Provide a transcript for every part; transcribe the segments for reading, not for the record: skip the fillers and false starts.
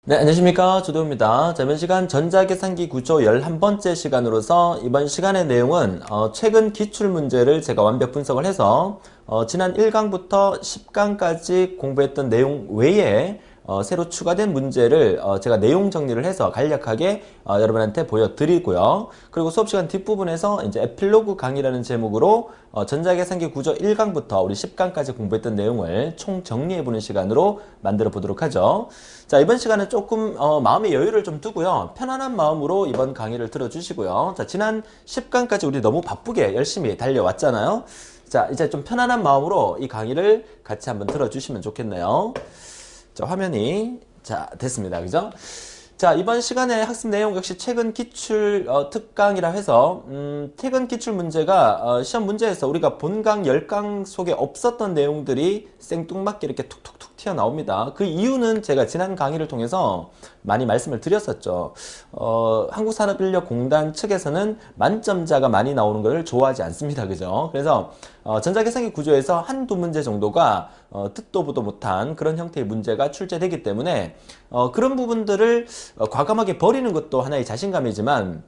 네, 안녕하십니까. 조도입니다. 자, 이번 시간 전자계산기 구조 11번째 시간으로서 이번 시간의 내용은 최근 기출문제를 제가 완벽 분석을 해서 지난 1강부터 10강까지 공부했던 내용 외에 새로 추가된 문제를 제가 내용 정리를 해서 간략하게 여러분한테 보여드리고요. 그리고 수업시간 뒷부분에서 이제 에필로그 강의라는 제목으로 전자계산기 구조 1강부터 우리 10강까지 공부했던 내용을 총 정리해보는 시간으로 만들어 보도록 하죠. 자, 이번 시간은 조금 마음의 여유를 좀 두고요. 편안한 마음으로 이번 강의를 들어주시고요. 자, 지난 10강까지 우리 너무 바쁘게 열심히 달려왔잖아요. 자, 이제 좀 편안한 마음으로 이 강의를 같이 한번 들어주시면 좋겠네요. 자, 화면이 됐습니다. 그죠? 자, 이번 시간에 학습 내용 역시 최근 기출 특강이라 해서 최근 기출 문제가 시험 문제에서 우리가 본강 10강 속에 없었던 내용들이 생뚱맞게 이렇게 툭툭툭 튀어나옵니다. 그 이유는 제가 지난 강의를 통해서 많이 말씀을 드렸었죠. 한국산업인력공단 측에서는 만점자가 많이 나오는 것을 좋아하지 않습니다. 그죠? 그래서 전자계산기 구조에서 한두 문제 정도가 듣도 보도 못한 그런 형태의 문제가 출제되기 때문에 그런 부분들을 과감하게 버리는 것도 하나의 자신감이지만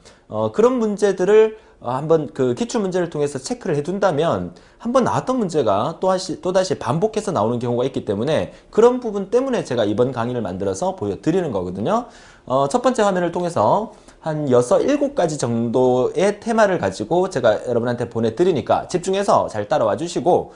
그런 문제들을 한번 그 기출 문제를 통해서 체크를 해둔다면 한번 나왔던 문제가 또다시 반복해서 나오는 경우가 있기 때문에 그런 부분 때문에 제가 이번 강의를 만들어서 보여드리는 거거든요. 첫 번째 화면을 통해서 한 6, 7가지 정도의 테마를 가지고 제가 여러분한테 보내드리니까 집중해서 잘 따라와 주시고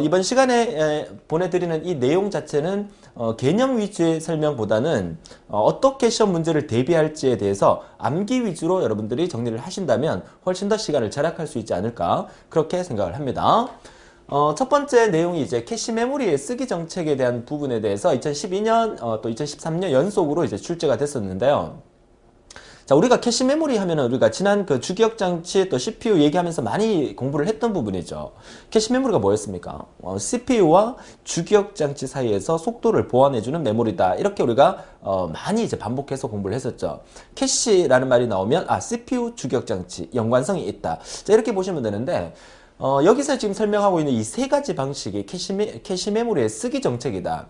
이번 시간에 보내드리는 이 내용 자체는 개념 위주의 설명보다는 어떻게 시험 문제를 대비할지에 대해서 암기 위주로 여러분들이 정리를 하신다면 훨씬 더 시간을 절약할 수 있지 않을까 그렇게 생각을 합니다. 첫 번째 내용이 이제 캐시 메모리의 쓰기 정책에 대한 부분에 대해서 2012년 또 2013년 연속으로 이제 출제가 됐었는데요. 자, 우리가 캐시 메모리 하면은 우리가 지난 그 주기억 장치 또 CPU 얘기하면서 많이 공부를 했던 부분이죠. 캐시 메모리가 뭐였습니까? CPU와 주기억 장치 사이에서 속도를 보완해주는 메모리다. 이렇게 우리가 많이 이제 반복해서 공부를 했었죠. 캐시라는 말이 나오면 CPU 주기억 장치 연관성이 있다. 자, 이렇게 보시면 되는데 여기서 지금 설명하고 있는 이 세 가지 방식이 캐시 메모리의 쓰기 정책이다.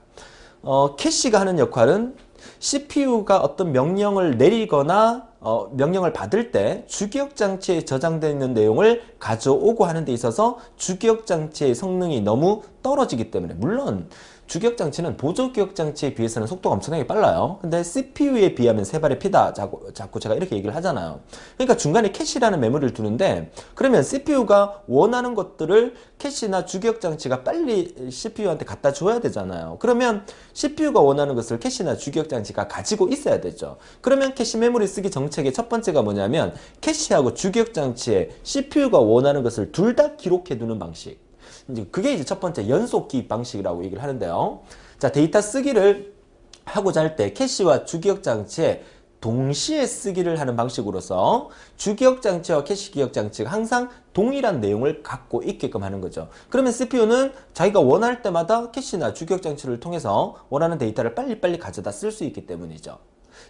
캐시가 하는 역할은 CPU가 어떤 명령을 내리거나 명령을 받을 때 주기억 장치에 저장되어 있는 내용을 가져오고 하는 데 있어서 주기억 장치의 성능이 너무 떨어지기 때문에, 물론 주기억 장치는 보조 기억 장치에 비해서는 속도가 엄청나게 빨라요. 근데 CPU에 비하면 세 발의 피다. 자꾸 제가 이렇게 얘기를 하잖아요. 그러니까 중간에 캐시라는 메모리를 두는데, 그러면 CPU가 원하는 것들을 캐시나 주기억 장치가 빨리 CPU한테 갖다 줘야 되잖아요. 그러면 CPU가 원하는 것을 캐시나 주기억 장치가 가지고 있어야 되죠. 그러면 캐시 메모리 쓰기 정책의 첫 번째가 뭐냐면 캐시하고 주기억 장치에 CPU가 원하는 것을 둘 다 기록해 두는 방식. 그게 이제 첫 번째 연속 기입 방식이라고 얘기를 하는데요. 자, 데이터 쓰기를 하고자 할 때 캐시와 주기억 장치에 동시에 쓰기를 하는 방식으로서 주기억 장치와 캐시 기억 장치가 항상 동일한 내용을 갖고 있게끔 하는 거죠. 그러면 CPU는 자기가 원할 때마다 캐시나 주기억 장치를 통해서 원하는 데이터를 빨리빨리 가져다 쓸 수 있기 때문이죠.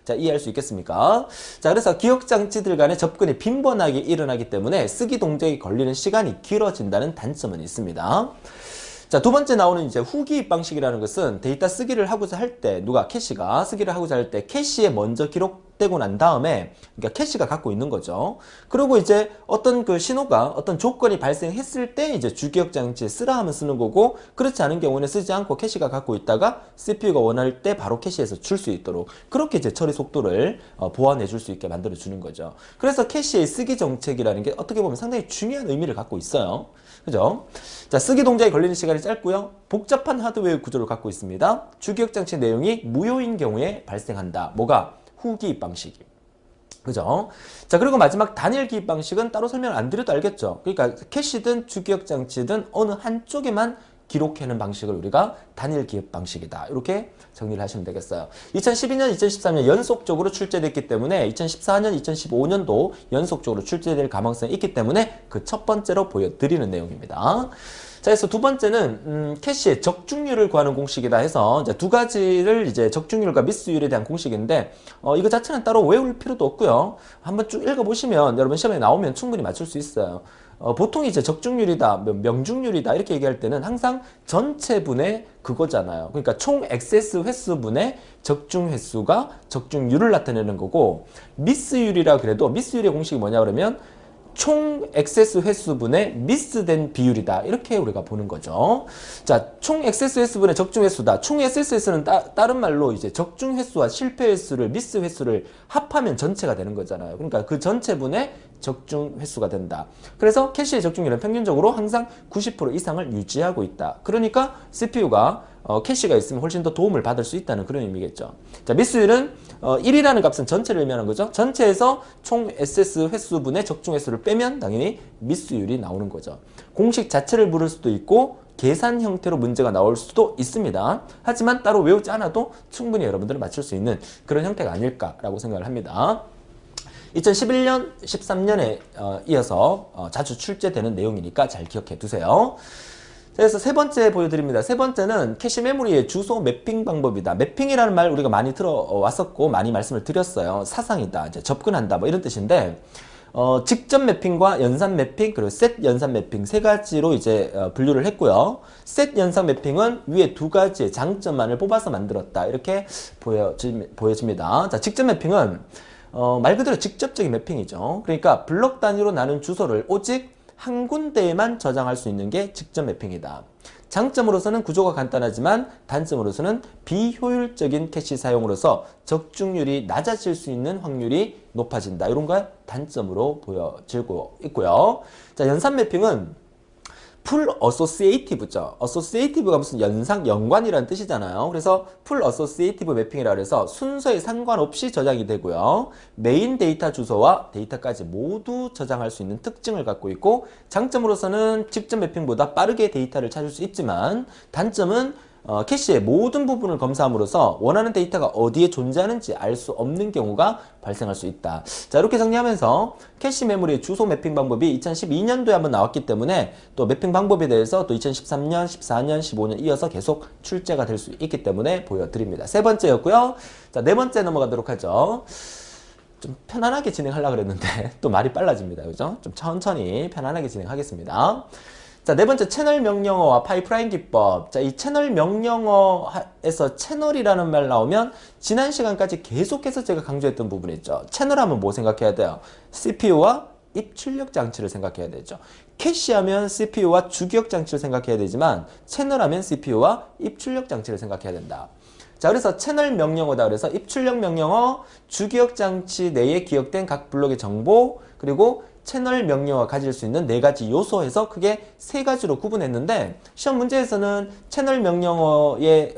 자, 이해할 수 있겠습니까? 자, 그래서 기억장치들 간의 접근이 빈번하게 일어나기 때문에 쓰기 동작이 걸리는 시간이 길어진다는 단점은 있습니다. 자, 두 번째 나오는 이제 후기입 방식이라는 것은 데이터 쓰기를 하고자 할 때, 캐시가 쓰기를 하고자 할 때 캐시에 먼저 기록되고 난 다음에, 그러니까 캐시가 갖고 있는 거죠. 그리고 이제 어떤 그 신호가, 어떤 조건이 발생했을 때 이제 주기억 장치에 쓰라 하면 쓰는 거고, 그렇지 않은 경우는 쓰지 않고 캐시가 갖고 있다가 CPU가 원할 때 바로 캐시에서 줄 수 있도록 그렇게 이제 처리 속도를 보완해 줄 수 있게 만들어 주는 거죠. 그래서 캐시의 쓰기 정책이라는 게 어떻게 보면 상당히 중요한 의미를 갖고 있어요. 그죠? 자, 쓰기 동작에 걸리는 시간이 짧고요. 복잡한 하드웨어 구조를 갖고 있습니다. 주기억 장치 내용이 무효인 경우에 발생한다. 뭐가? 후기입 방식이. 그죠? 자, 그리고 마지막 단일 기입 방식은 따로 설명 안 드려도 알겠죠? 그러니까 캐시든 주기억 장치든 어느 한쪽에만 기록하는 방식을 우리가 단일 기입 방식이다. 이렇게 정리를 하시면 되겠어요. 2012년, 2013년 연속적으로 출제됐기 때문에 2014년, 2015년도 연속적으로 출제될 가능성이 있기 때문에 그 첫 번째로 보여드리는 내용입니다. 자, 그래서 두 번째는 캐시의 적중률을 구하는 공식이다 해서 이제 두 가지를 이제 적중률과 미스율에 대한 공식인데 이거 자체는 따로 외울 필요도 없고요. 한번 쭉 읽어보시면 여러분 시험에 나오면 충분히 맞출 수 있어요. 보통 이제 적중률이다, 명중률이다 이렇게 얘기할 때는 항상 전체분의 그거잖아요. 그러니까 총 액세스 횟수분의 적중 횟수가 적중률을 나타내는 거고, 미스율이라 그래도 미스율의 공식이 뭐냐 그러면 총 액세스 횟수분의 미스된 비율이다 이렇게 우리가 보는 거죠. 자, 총 액세스 횟수분의 적중 횟수다. 총 액세스 횟수는 다른 말로 이제 적중 횟수와 실패 횟수를 미스 횟수를 합하면 전체가 되는 거잖아요. 그러니까 그 전체분의 적중 횟수가 된다. 그래서 캐시의 적중률은 평균적으로 항상 90% 이상을 유지하고 있다. 그러니까 CPU가 캐시가 있으면 훨씬 더 도움을 받을 수 있다는 그런 의미겠죠. 자, 미스율은 1이라는 값은 전체를 의미하는 거죠. 전체에서 총 SS 횟수분의 적중 횟수를 빼면 당연히 미스율이 나오는 거죠. 공식 자체를 물을 수도 있고 계산 형태로 문제가 나올 수도 있습니다. 하지만 따로 외우지 않아도 충분히 여러분들은 맞출 수 있는 그런 형태가 아닐까라고 생각을 합니다. 2011년, 13년에 이어서 자주 출제되는 내용이니까 잘 기억해 두세요. 그래서 세 번째 보여드립니다. 세 번째는 캐시 메모리의 주소 매핑 방법이다. 매핑이라는 말 우리가 많이 들어왔었고 많이 말씀을 드렸어요. 사상이다, 이제 접근한다 뭐 이런 뜻인데, 직접 매핑과 연산 매핑 그리고 셋 연산 매핑 세 가지로 이제 분류를 했고요. 셋 연산 매핑은 위에 두 가지의 장점만을 뽑아서 만들었다 이렇게 보여집니다. 자, 직접 매핑은 말 그대로 직접적인 매핑이죠. 그러니까 블럭 단위로 나눈 주소를 오직 한 군데에만 저장할 수 있는 게 직접 매핑이다. 장점으로서는 구조가 간단하지만 단점으로서는 비효율적인 캐시 사용으로서 적중률이 낮아질 수 있는 확률이 높아진다. 이런 걸 단점으로 보여지고 있고요. 자, 연산 매핑은 풀 어소시에이티브죠. 어소시에이티브가 무슨 연관이라는 뜻이잖아요. 그래서 풀 어소시에이티브 매핑이라 해서 순서에 상관없이 저장이 되고요. 메인 데이터 주소와 데이터까지 모두 저장할 수 있는 특징을 갖고 있고, 장점으로서는 직접 매핑보다 빠르게 데이터를 찾을 수 있지만 단점은 캐시의 모든 부분을 검사함으로써 원하는 데이터가 어디에 존재하는지 알 수 없는 경우가 발생할 수 있다. 자, 이렇게 정리하면서 캐시 메모리의 주소 매핑 방법이 2012년도에 한번 나왔기 때문에 또 매핑 방법에 대해서 또 2013년, 14년, 15년 이어서 계속 출제가 될 수 있기 때문에 보여드립니다. 세 번째였고요. 자, 네 번째 넘어가도록 하죠. 좀 편안하게 진행하려고 그랬는데 또 말이 빨라집니다. 그죠? 좀 천천히 편안하게 진행하겠습니다. 자, 네 번째 채널 명령어와 파이프라인 기법. 자, 이 채널 명령어에서 채널이라는 말 나오면 지난 시간까지 계속해서 제가 강조했던 부분이 있죠. 채널하면 뭐 생각해야 돼요? CPU와 입출력 장치를 생각해야 되죠. 캐시하면 CPU와 주기억 장치를 생각해야 되지만 채널하면 CPU와 입출력 장치를 생각해야 된다. 자, 그래서 채널 명령어다. 그래서 입출력 명령어, 주기억 장치 내에 기억된 각 블록의 정보, 그리고 채널 명령어가 가질 수 있는 네 가지 요소에서 크게 세 가지로 구분했는데, 시험 문제에서는 채널 명령어의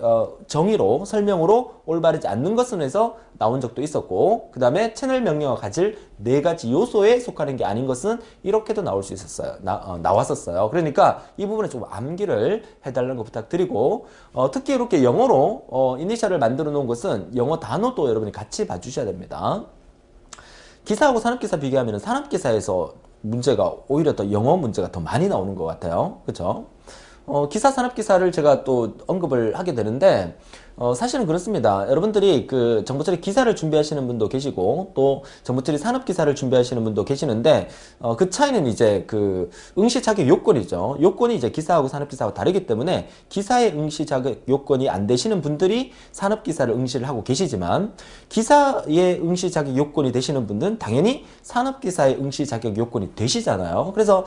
정의로 설명으로 올바르지 않는 것은 해서 나온 적도 있었고, 그 다음에 채널 명령어가 가질 네 가지 요소에 속하는 게 아닌 것은 이렇게도 나올 수 있었어요. 나왔었어요. 그러니까 이 부분에 좀 암기를 해달라는 거 부탁드리고, 특히 이렇게 영어로 이니셜을 만들어 놓은 것은 영어 단어도 여러분이 같이 봐주셔야 됩니다. 기사하고 산업기사 비교하면 산업기사에서 문제가 오히려 더 영어 문제가 더 많이 나오는 것 같아요. 그렇죠? 기사 산업기사를 제가 또 언급을 하게 되는데, 사실은 그렇습니다. 여러분들이 그 정보처리 기사를 준비하시는 분도 계시고 또 정보처리 산업기사를 준비하시는 분도 계시는데, 그 차이는 이제 그 응시 자격 요건이죠. 요건이 이제 기사하고 산업기사하고 다르기 때문에 기사의 응시 자격 요건이 안 되시는 분들이 산업기사를 응시를 하고 계시지만, 기사의 응시 자격 요건이 되시는 분들은 당연히 산업기사의 응시 자격 요건이 되시잖아요. 그래서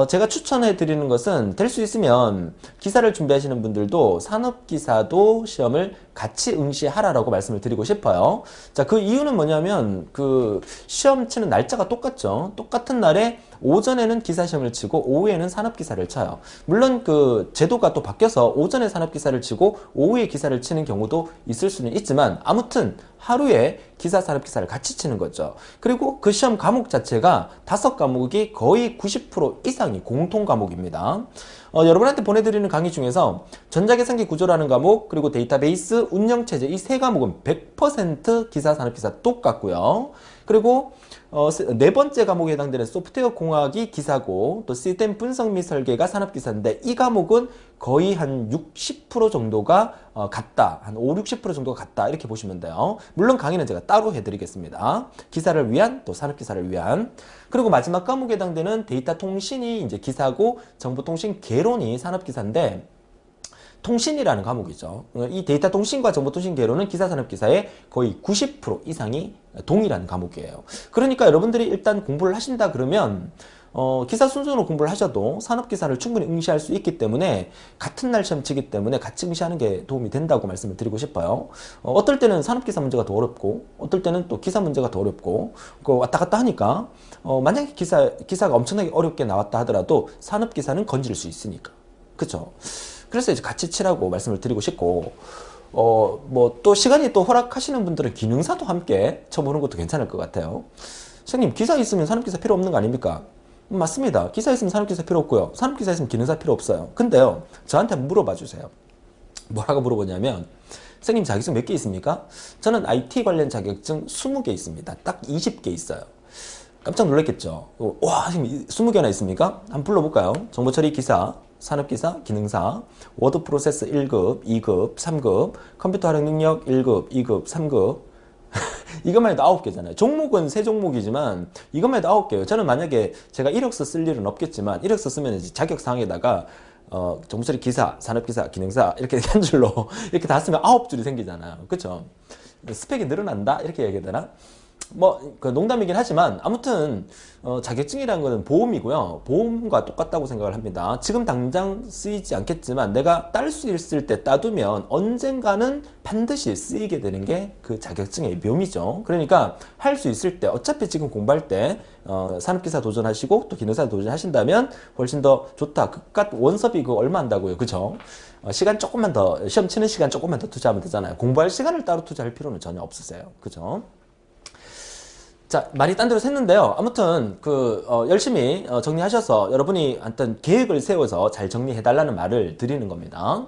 제가 추천해 드리는 것은 될 수 있으면 기사를 준비하시는 분들도 산업기사도 시험을 같이 응시하라라고 말씀을 드리고 싶어요. 자, 그 이유는 뭐냐면 그 시험 치는 날짜가 똑같죠. 똑같은 날에 오전에는 기사 시험을 치고 오후에는 산업기사를 쳐요. 물론 그 제도가 또 바뀌어서 오전에 산업기사를 치고 오후에 기사를 치는 경우도 있을 수는 있지만, 아무튼 하루에 기사 산업기사를 같이 치는 거죠. 그리고 그 시험 과목 자체가 5과목이 거의 90% 이상이 공통 과목입니다. 여러분한테 보내드리는 강의 중에서 전자계산기 구조라는 과목, 그리고 데이터베이스, 운영체제 이 세 과목은 100% 기사 산업기사 똑같고요. 그리고 네 번째 과목에 해당되는 소프트웨어 공학이 기사고, 또 시스템 분석 및 설계가 산업기사인데 이 과목은 거의 한 60% 정도가 같다. 한 5, 60% 정도가 같다. 이렇게 보시면 돼요. 물론 강의는 제가 따로 해드리겠습니다. 기사를 위한 또 산업기사를 위한. 그리고 마지막 과목에 해당되는 데이터 통신이 이제 기사고 정보통신 개론이 산업기사인데 통신이라는 과목이죠. 이 데이터 통신과 정보통신 개론은 기사산업기사의 거의 90% 이상이 동일한 과목이에요. 그러니까 여러분들이 일단 공부를 하신다 그러면 기사 순서로 공부를 하셔도 산업기사를 충분히 응시할 수 있기 때문에 같은 날 시험 치기 때문에 같이 응시하는 게 도움이 된다고 말씀을 드리고 싶어요. 어떨 때는 산업기사 문제가 더 어렵고 어떨 때는 또 기사 문제가 더 어렵고 왔다 갔다 하니까 만약에 기사가 엄청나게 어렵게 나왔다 하더라도 산업기사는 건질 수 있으니까. 그쵸? 그래서 이제 같이 치라고 말씀을 드리고 싶고 뭐 또 시간이 또 허락하시는 분들은 기능사도 함께 쳐보는 것도 괜찮을 것 같아요. 선생님 기사 있으면 산업기사 필요 없는 거 아닙니까? 맞습니다. 기사 있으면 산업기사 필요 없고요. 산업기사 있으면 기능사 필요 없어요. 근데요 저한테 한번 물어봐 주세요. 뭐라고 물어보냐면 선생님 자격증 몇 개 있습니까? 저는 IT 관련 자격증 20개 있습니다. 딱 20개 있어요. 깜짝 놀랐겠죠? 와 지금 20개나 있습니까? 한번 불러볼까요? 정보처리 기사, 산업기사, 기능사, 워드 프로세스 1급, 2급, 3급, 컴퓨터 활용 능력 1급, 2급, 3급. 이것만 해도 9개잖아요. 종목은 3종목이지만 이것만 해도 9개예요. 저는 만약에 제가 이력서 쓸 일은 없겠지만 이력서 쓰면 이제 자격사항에다가 정보처리 기사, 산업기사, 기능사 이렇게 한 줄로 이렇게 다 쓰면 9줄이 생기잖아요. 그쵸? 스펙이 늘어난다? 이렇게 얘기해야 되나? 그 농담이긴 하지만 아무튼 자격증이라는 것은 보험이고요. 보험과 똑같다고 생각을 합니다. 지금 당장 쓰이지 않겠지만 내가 딸 수 있을 때 따두면 언젠가는 반드시 쓰이게 되는 게 그 자격증의 묘미죠. 그러니까 할 수 있을 때 어차피 지금 공부할 때 산업기사 도전하시고 또 기능사 도전하신다면 훨씬 더 좋다. 그깟 원섭이 그거 얼마 한다고요. 그죠? 시간 조금만 더 시험 치는 시간 조금만 더 투자하면 되잖아요. 공부할 시간을 따로 투자할 필요는 전혀 없으세요. 그죠? 자, 말이 딴 데로 샜는데요. 아무튼 열심히 정리하셔서 여러분이 어떤 계획을 세워서 잘 정리해달라는 말을 드리는 겁니다.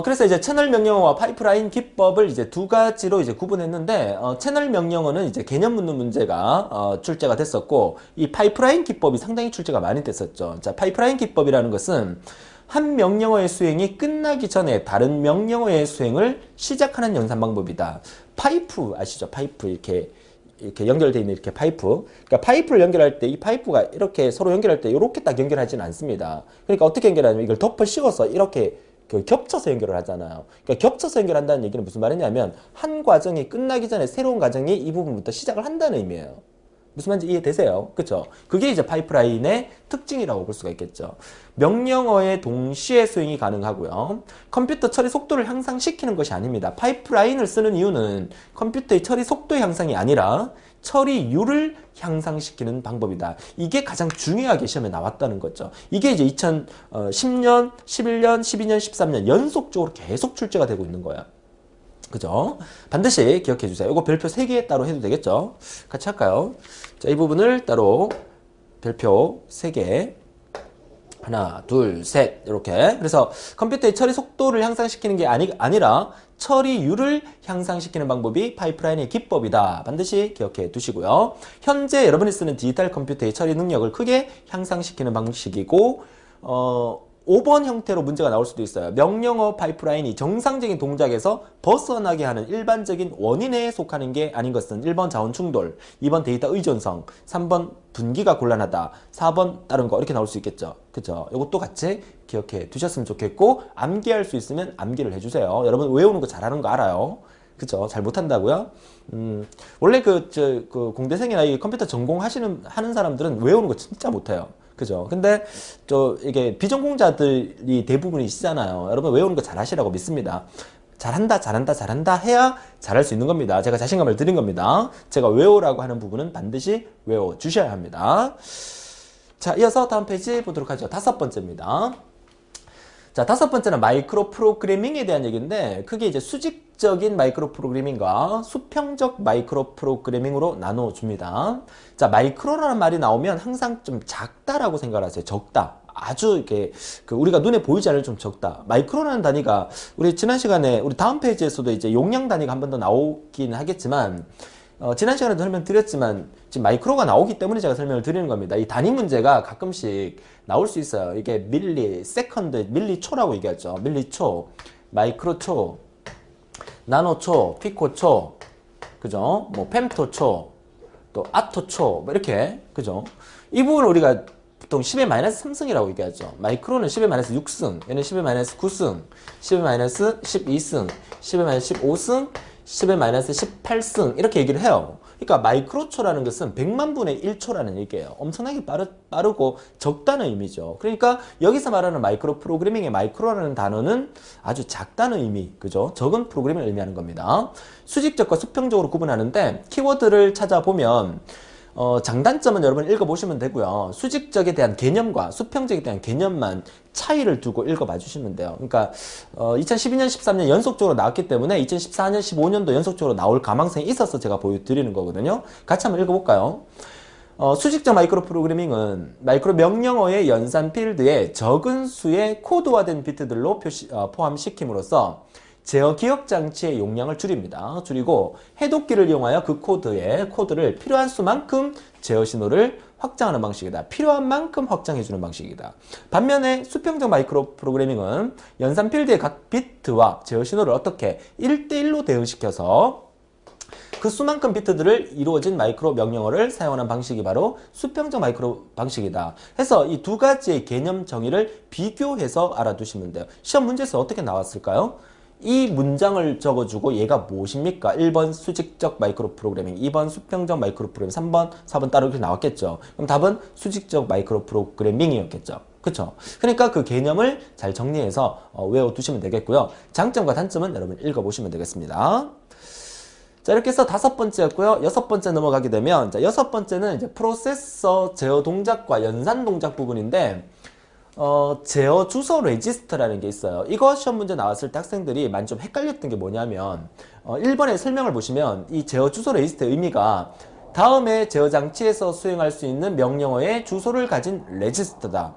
그래서 이제 채널 명령어와 파이프라인 기법을 이제 두 가지로 이제 구분했는데 채널 명령어는 이제 개념 묻는 문제가 출제가 됐었고 이 파이프라인 기법이 상당히 출제가 많이 됐었죠. 자, 파이프라인 기법이라는 것은 한 명령어의 수행이 끝나기 전에 다른 명령어의 수행을 시작하는 연산 방법이다. 파이프 아시죠? 파이프 이렇게 연결되어 있는 이렇게 파이프. 그러니까 파이프를 연결할 때 이 파이프가 이렇게 서로 연결할 때 이렇게 딱 연결하지는 않습니다. 그러니까 어떻게 연결하냐면 이걸 덮어 씌워서 이렇게 겹쳐서 연결을 하잖아요. 그러니까 겹쳐서 연결한다는 얘기는 무슨 말이냐면 한 과정이 끝나기 전에 새로운 과정이 이 부분부터 시작을 한다는 의미예요. 무슨 말인지 이해되세요? 그쵸? 그게 이제 파이프라인의 특징이라고 볼 수가 있겠죠. 명령어의 동시에 수행이 가능하고요. 컴퓨터 처리 속도를 향상시키는 것이 아닙니다. 파이프라인을 쓰는 이유는 컴퓨터의 처리 속도의 향상이 아니라 처리율을 향상시키는 방법이다. 이게 가장 중요하게 시험에 나왔다는 거죠. 이게 이제 2010년, 11년, 12년, 13년 연속적으로 계속 출제가 되고 있는 거야. 그죠? 반드시 기억해 주세요. 이거 별표 3개 따로 해도 되겠죠? 같이 할까요? 자, 이 부분을 따로 별표 3개. 하나, 둘, 셋. 이렇게. 그래서 컴퓨터의 처리 속도를 향상시키는 게 아니라 처리율을 향상시키는 방법이 파이프라인의 기법이다. 반드시 기억해 두시고요. 현재 여러분이 쓰는 디지털 컴퓨터의 처리 능력을 크게 향상시키는 방식이고 5번 형태로 문제가 나올 수도 있어요. 명령어 파이프라인이 정상적인 동작에서 벗어나게 하는 일반적인 원인에 속하는 게 아닌 것은 1번 자원 충돌, 2번 데이터 의존성, 3번 분기가 곤란하다, 4번 다른 거 이렇게 나올 수 있겠죠. 그죠? 이것도 같이 기억해 두셨으면 좋겠고 암기할 수 있으면 암기를 해주세요. 여러분 외우는 거 잘하는 거 알아요. 그죠? 잘 못한다고요? 원래 공대생이나 이 컴퓨터 하는 사람들은 외우는 거 진짜 못해요. 그죠? 근데 이게 비전공자들이 대부분이시잖아요. 여러분 외우는 거 잘하시라고 믿습니다. 잘한다 해야 잘할 수 있는 겁니다. 제가 자신감을 드린 겁니다. 제가 외우라고 하는 부분은 반드시 외워 주셔야 합니다. 자, 이어서 다음 페이지 보도록 하죠. 5번째입니다. 자, 5번째는 마이크로 프로그래밍에 대한 얘기인데 그게 이제 수직적인 마이크로 프로그래밍과 수평적 마이크로 프로그래밍으로 나눠줍니다. 자, 마이크로라는 말이 나오면 항상 좀 작다라고 생각을 하세요. 적다. 아주 이렇게 우리가 눈에 보이지 않을 좀 적다. 마이크로라는 단위가 우리 지난 시간에 우리 다음 페이지에서도 이제 용량 단위가 한 번 더 나오긴 하겠지만 지난 시간에도 설명드렸지만 지금 마이크로가 나오기 때문에 제가 설명을 드리는 겁니다. 이 단위 문제가 가끔씩 나올 수 있어요. 이게 밀리, 세컨드, 밀리초라고 얘기하죠. 밀리초, 마이크로초, 나노초, 피코초, 그죠? 뭐 펜토초, 또 아토초, 뭐 이렇게, 그죠? 이 부분을 우리가 보통 10의 마이너스 3승이라고 얘기하죠. 마이크로는 10의 마이너스 6승, 얘는 10의 마이너스 9승, 10의 마이너스 12승, 10의 마이너스 15승, 10의 마이너스 18승 이렇게 얘기를 해요. 그러니까 마이크로초라는 것은 100만 분의 1초라는 얘기예요. 엄청나게 빠르고 적다는 의미죠. 그러니까 여기서 말하는 마이크로 프로그래밍의 마이크로라는 단어는 아주 작다는 의미, 그죠? 적은 프로그램을 의미하는 겁니다. 수직적과 수평적으로 구분하는데 키워드를 찾아보면 장단점은 여러분 읽어보시면 되고요. 수직적에 대한 개념과 수평적에 대한 개념만 차이를 두고 읽어봐 주시면 돼요. 그러니까 2012년, 13년 연속적으로 나왔기 때문에 2014년, 15년도 연속적으로 나올 가망성이 있어서 제가 보여드리는 거거든요. 같이 한번 읽어볼까요? 수직적 마이크로 프로그래밍은 마이크로 명령어의 연산 필드에 적은 수의 코드화된 비트들로 포함시킴으로써 제어 기억 장치의 용량을 줄이고 해독기를 이용하여 그 코드를 필요한 수만큼 제어 신호를 확장하는 방식이다. 필요한 만큼 확장해주는 방식이다. 반면에 수평적 마이크로 프로그래밍은 연산 필드의 각 비트와 제어 신호를 어떻게 1대1로 대응시켜서 그 수만큼 비트들을 이루어진 마이크로 명령어를 사용하는 방식이 바로 수평적 마이크로 방식이다. 해서 이 두 가지의 개념 정의를 비교해서 알아두시면 돼요. 시험 문제에서 어떻게 나왔을까요? 이 문장을 적어주고 얘가 무엇입니까? 1번 수직적 마이크로 프로그래밍, 2번 수평적 마이크로 프로그래밍, 3번, 4번 따로 이렇게 나왔겠죠. 그럼 답은 수직적 마이크로 프로그래밍이었겠죠. 그쵸? 그러니까 그 개념을 잘 정리해서 외워두시면 되겠고요. 장점과 단점은 여러분 읽어보시면 되겠습니다. 자, 이렇게 해서 5번째였고요. 6번째 넘어가게 되면, 자, 6번째는 이제 프로세서 제어 동작과 연산 동작 부분인데, 제어 주소 레지스터라는 게 있어요. 이거 시험 문제 나왔을 때 학생들이 많이 좀 헷갈렸던 게 뭐냐면 1번의 설명을 보시면 이 제어 주소 레지스터의 의미가 다음에 제어 장치에서 수행할 수 있는 명령어의 주소를 가진 레지스터다.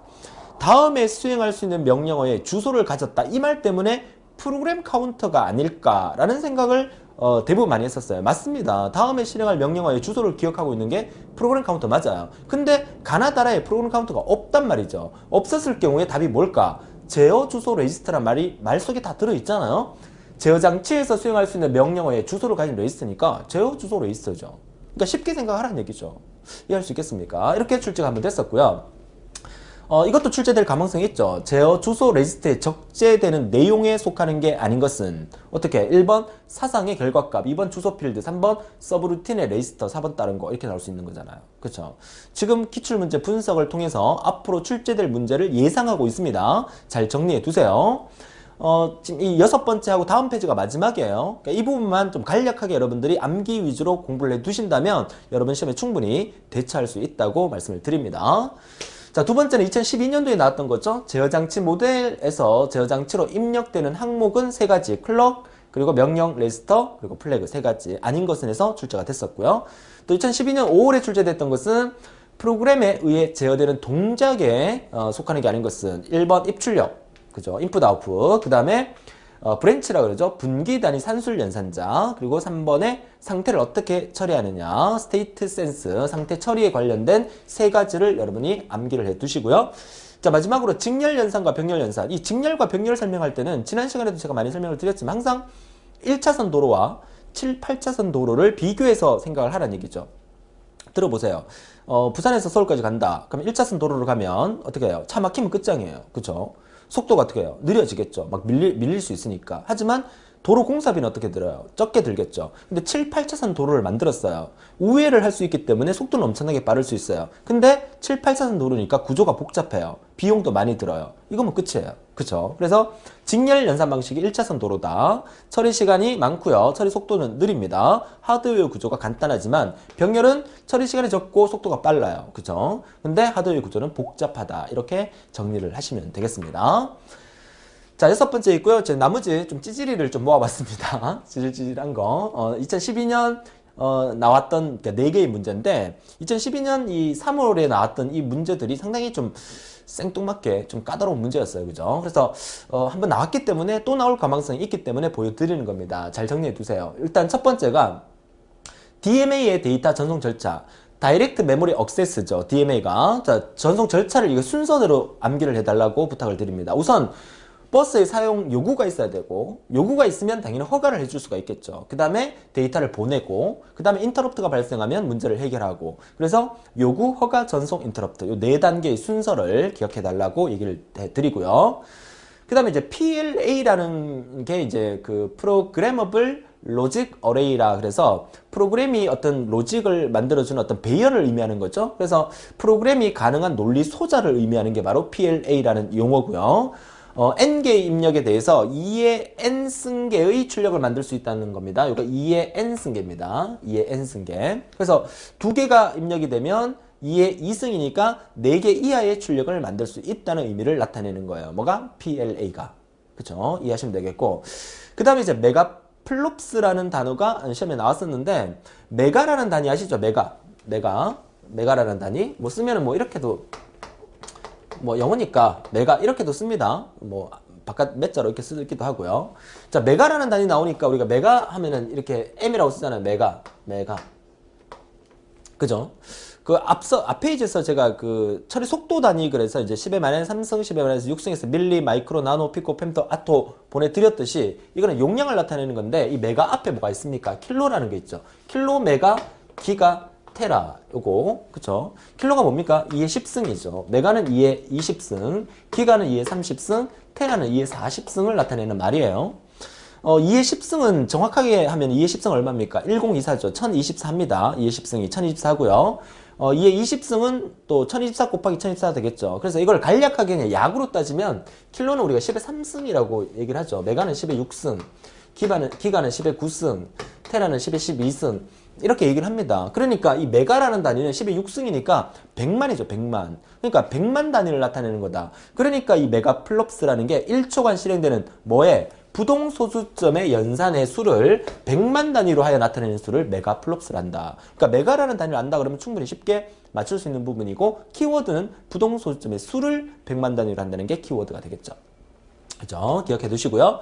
다음에 수행할 수 있는 명령어의 주소를 가졌다. 이 말 때문에 프로그램 카운터가 아닐까라는 생각을 대부분 많이 했었어요. 맞습니다. 다음에 실행할 명령어의 주소를 기억하고 있는 게 프로그램 카운터 맞아요. 근데 가나다라에 프로그램 카운터가 없단 말이죠. 없었을 경우에 답이 뭘까? 제어 주소 레지스터란 말이 말 속에 다 들어있잖아요. 제어 장치에서 수행할 수 있는 명령어의 주소를 가진 레지스터니까 제어 주소 레지스터죠. 그러니까 쉽게 생각하라는 얘기죠. 이해할 수 있겠습니까? 이렇게 출제가 한번 됐었고요. 이것도 출제될 가능성이 있죠. 제어 주소 레지스터에 적재되는 내용에 속하는 게 아닌 것은 어떻게? 1번 사상의 결과값, 2번 주소 필드, 3번 서브루틴의 레지스터, 4번 다른 거 이렇게 나올 수 있는 거잖아요. 그렇죠? 지금 기출문제 분석을 통해서 앞으로 출제될 문제를 예상하고 있습니다. 잘 정리해 두세요. 지금 이 6번째하고 다음 페이지가 마지막이에요. 그러니까 이 부분만 좀 간략하게 여러분들이 암기 위주로 공부를 해 두신다면 여러분 시험에 충분히 대처할 수 있다고 말씀을 드립니다. 자, 두 번째는 2012년도에 나왔던 거죠. 제어장치 모델에서 제어장치로 입력되는 항목은 3가지. 클럭, 그리고 명령, 레지스터, 그리고 플래그 3가지. 아닌 것은 에서 출제가 됐었고요. 또 2012년 5월에 출제됐던 것은 프로그램에 의해 제어되는 동작에 속하는 게 아닌 것은 1번 입출력, 그죠? 인풋 아웃풋. 그 다음에 브랜치라 그러죠. 분기 단위 산술 연산자. 그리고 3번에 상태를 어떻게 처리하느냐. 스테이트 센스, 상태 처리에 관련된 3가지를 여러분이 암기를 해 두시고요. 자, 마지막으로 직렬 연산과 병렬 연산. 이 직렬과 병렬 설명할 때는 지난 시간에도 제가 많이 설명을 드렸지만 항상 1차선 도로와 7, 8차선 도로를 비교해서 생각을 하라는 얘기죠. 들어보세요. 부산에서 서울까지 간다. 그럼 1차선 도로로 가면 어떻게 해요? 차 막히면 끝장이에요. 그쵸? 속도가 어떻게 해요? 느려지겠죠. 막 밀릴 수 있으니까. 하지만 도로 공사비는 어떻게 들어요? 적게 들겠죠. 근데 7, 8차선 도로를 만들었어요. 우회를 할 수 있기 때문에 속도는 엄청나게 빠를 수 있어요. 근데 7, 8차선 도로니까 구조가 복잡해요. 비용도 많이 들어요. 이거면 끝이에요. 그쵸? 그래서 직렬 연산 방식이 1차선 도로다. 처리 시간이 많고요. 처리 속도는 느립니다. 하드웨어 구조가 간단하지만 병렬은 처리 시간이 적고 속도가 빨라요. 그쵸? 근데 하드웨어 구조는 복잡하다. 이렇게 정리를 하시면 되겠습니다. 자, 6번째 있고요. 제가 나머지 좀 찌질이를 좀 모아봤습니다. 찌질찌질한 거. 2012년 나왔던 4개의 문제인데 2012년 이 3월에 나왔던 이 문제들이 상당히 좀 생뚱맞게 좀 까다로운 문제였어요. 그죠? 그래서 한번 나왔기 때문에 또 나올 가능성이 있기 때문에 보여드리는 겁니다. 잘 정리해 두세요. 일단 첫 번째가 DMA의 데이터 전송 절차. 다이렉트 메모리 억세스죠. DMA가. 자, 전송 절차를 이거 순서대로 암기를 해달라고 부탁을 드립니다. 우선 버스의 사용 요구가 있어야 되고, 요구가 있으면 당연히 허가를 해줄 수가 있겠죠. 그 다음에 데이터를 보내고, 그 다음에 인터럽트가 발생하면 문제를 해결하고, 그래서 요구, 허가, 전송, 인터럽트 요 4단계의 순서를 기억해 달라고 얘기를 해드리고요. 그 다음에 이제 PLA라는 게 이제 그 프로그래머블 로직 어레이라, 그래서 프로그램이 어떤 로직을 만들어주는 어떤 배열을 의미하는 거죠. 그래서 프로그램이 가능한 논리 소자를 의미하는 게 바로 PLA라는 용어고요. n개의 입력에 대해서 2의 n승계의 출력을 만들 수 있다는 겁니다. 이거 2의 n승계입니다. 2의 n승계. 그래서 2개가 입력이 되면 2의 2승이니까 4개 이하의 출력을 만들 수 있다는 의미를 나타내는 거예요. 뭐가? PLA가. 그쵸? 이해하시면 되겠고. 그 다음에 이제 메가플롭스라는 단어가 시험에 나왔었는데, 메가라는 단위 아시죠? 메가라는 단위. 뭐 쓰면은 뭐 이렇게도, 뭐 영어니까 메가 이렇게도 씁니다. 뭐 바깥 몇 자로 이렇게 쓰기도 하고요. 자, 메가라는 단위 나오니까 우리가 메가 하면은 이렇게 M이라고 쓰잖아요. 메가. 그죠? 그 앞 페이지에서 제가 그 처리 속도 단위, 그래서 이제 10의 마이너스 3승, 10의 마이너스 6승에서 밀리, 마이크로, 나노, 피코, 펜토, 아토 보내드렸듯이 이거는 용량을 나타내는 건데, 이 메가 앞에 뭐가 있습니까? 킬로라는 게 있죠. 킬로, 메가, 기가, 테라. 요거 그쵸? 킬로가 뭡니까? 2의 10승이죠. 메가는 2의 20승, 기가는 2의 30승, 테라는 2의 40승을 나타내는 말이에요. 2의 10승은 정확하게 하면 2의 10승 얼마입니까? 1024죠. 1024입니다. 2의 10승이 1024고요. 2의 20승은 또 1024 곱하기 1024 되겠죠. 그래서 이걸 간략하게 그냥 약으로 따지면 킬로는 우리가 10의 3승이라고 얘기를 하죠. 메가는 10의 6승, 기가는 10의 9승, 테라는 10의 12승 이렇게 얘기를 합니다. 그러니까 이 메가라는 단위는 10의 6승이니까 100만이죠. 100만. 그러니까 100만 단위를 나타내는 거다. 그러니까 이 메가플롭스라는 게 1초간 실행되는 뭐에? 부동소수점의 연산의 수를 100만 단위로 하여 나타내는 수를 메가플롭스를 한다. 그러니까 메가라는 단위를 안다 그러면 충분히 쉽게 맞출 수 있는 부분이고, 키워드는 부동소수점의 수를 100만 단위로 한다는 게 키워드가 되겠죠. 그죠? 기억해 두시고요.